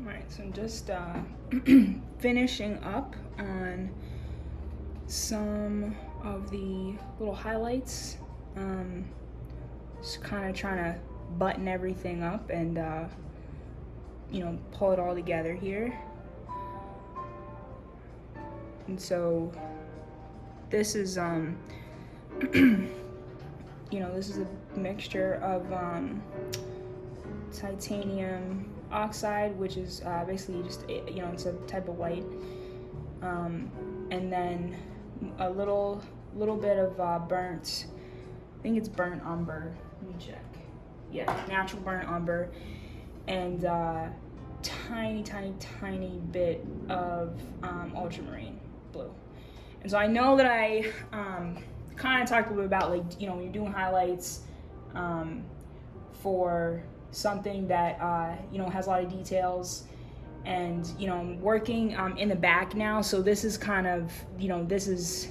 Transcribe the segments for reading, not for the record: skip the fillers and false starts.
Alright, so I'm just finishing up on some of the little highlights. Just kind of trying to button everything up and pull it all together here. And so this is this is a mixture of titanium oxide, which is basically just it's a type of white, and then a little bit of burnt, I think it's burnt umber. Let me check. Yeah, natural burnt umber, and tiny bit of ultramarine blue. And so I know that I kind of talked a little bit about, like, when you're doing highlights for something that has a lot of details, and I'm working in the back now, so this is kind of this is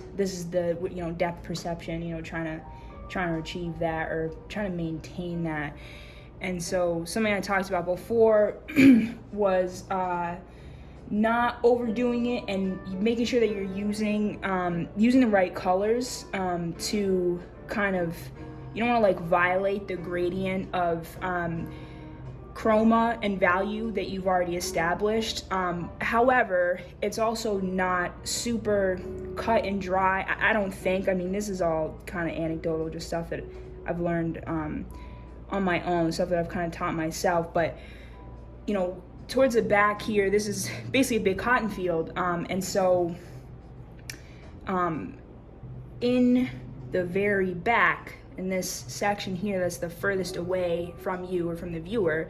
the depth perception, trying to achieve that, or trying to maintain that. And so something I talked about before was not overdoing it and making sure that you're using the right colors to kind of, you don't want to like violate the gradient of chroma and value that you've already established. However, it's also not super cut and dry. I don't think. I mean, this is all kind of anecdotal, just stuff that I've learned on my own, stuff that I've kind of taught myself. But towards the back here, this is basically a big cotton field, and so in the very back, in this section here that's the furthest away from you or from the viewer,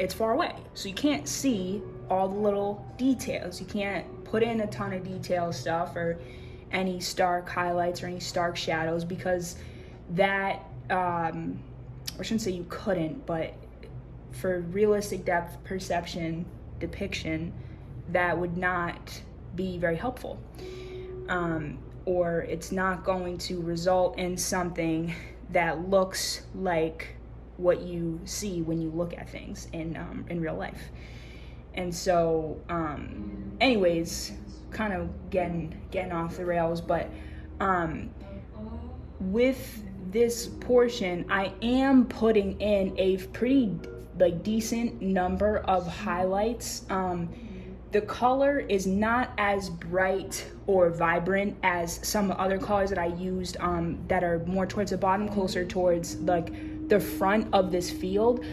it's far away, so you can't see all the little details. You can't put in a ton of detail stuff or any stark highlights or any stark shadows, because that I shouldn't say you couldn't, but for realistic depth perception depiction, that would not be very helpful, or it's not going to result in something that looks like what you see when you look at things in real life. And so anyways, kind of getting off the rails, but with this portion, I am putting in a pretty decent number of highlights. The color is not as bright or vibrant as some other colors that I used that are more towards the bottom, closer towards like the front of this field.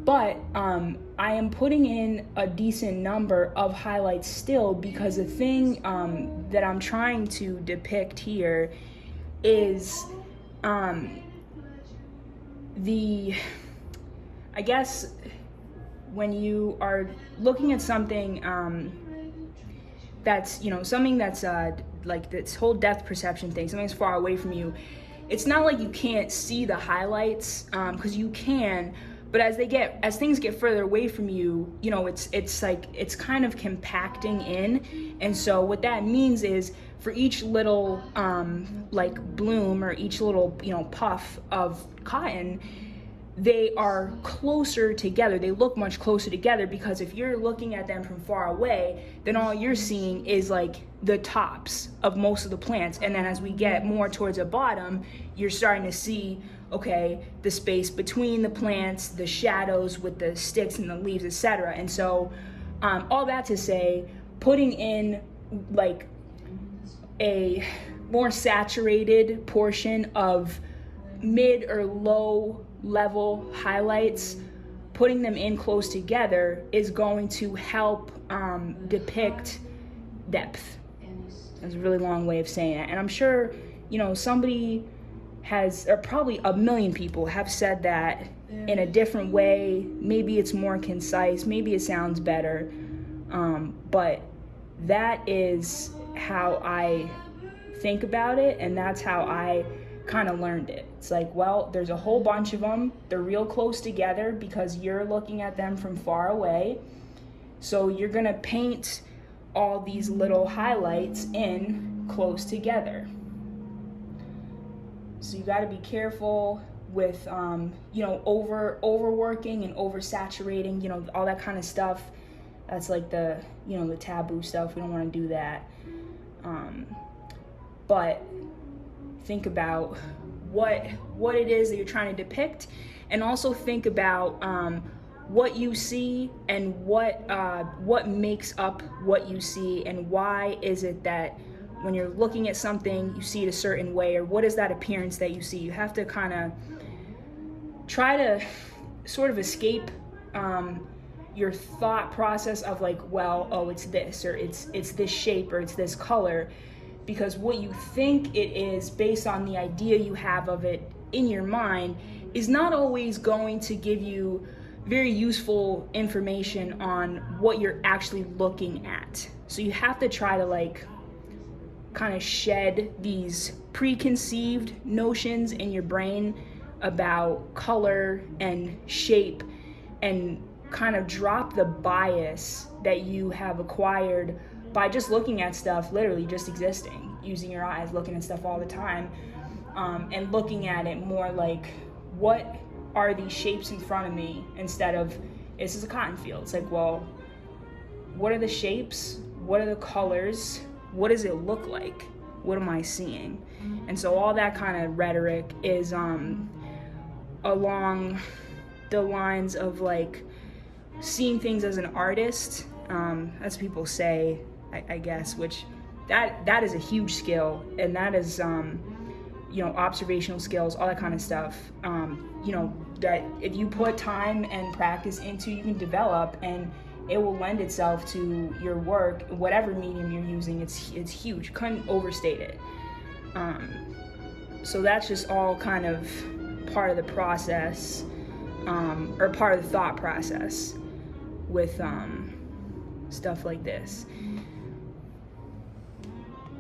But I am putting in a decent number of highlights still, because the thing that I'm trying to depict here is I guess when you are looking at something that's something that's like this whole depth perception thing, something that's far away from you, it's not like you can't see the highlights, because you can, but as things get further away from you, it's like it's kind of compacting in. And so what that means is, for each little like bloom, or each little puff of cotton, they are closer together. They look much closer together, because if you're looking at them from far away, then all you're seeing is like the tops of most of the plants. And then as we get more towards the bottom, you're starting to see, okay, the space between the plants, the shadows with the sticks and the leaves, etc. And so all that to say, putting in like a more saturated portion of mid or low level highlights, putting them in close together, is going to help depict depth. That's a really long way of saying it, and I'm sure somebody has, or probably a million people have said that in a different way. Maybe it's more concise, maybe it sounds better, but that is how I think about it, and that's how I kind of learned it. It's like, well, there's a whole bunch of them. They're real close together because you're looking at them from far away. So you're gonna paint all these little highlights in close together. So you got to be careful with overworking and oversaturating, all that kind of stuff. That's like the taboo stuff. We don't want to do that. But think about what it is that you're trying to depict, and also think about what you see and what makes up what you see, and why is it that when you're looking at something you see it a certain way, or what is that appearance that you see. You have to kind of try to sort of escape your thought process of like, well, oh, it's this, or it's this shape, or it's this color, because what you think it is based on the idea you have of it in your mind is not always going to give you very useful information on what you're actually looking at. So you have to try to like kind of shed these preconceived notions in your brain about color and shape, and kind of drop the bias that you have acquired by just looking at stuff, literally just existing, using your eyes, looking at stuff all the time, and looking at it more like, what are these shapes in front of me, instead of, this is a cotton field. It's like, well, what are the shapes? What are the colors? What does it look like? What am I seeing? And so all that kind of rhetoric is along the lines of like seeing things as an artist, as people say, I guess, which that is a huge skill, and that is observational skills, all that kind of stuff, that if you put time and practice into, you can develop, and it will lend itself to your work, whatever medium you're using. It's huge. Couldn't overstate it. So that's just all kind of part of the process, or part of the thought process with stuff like this.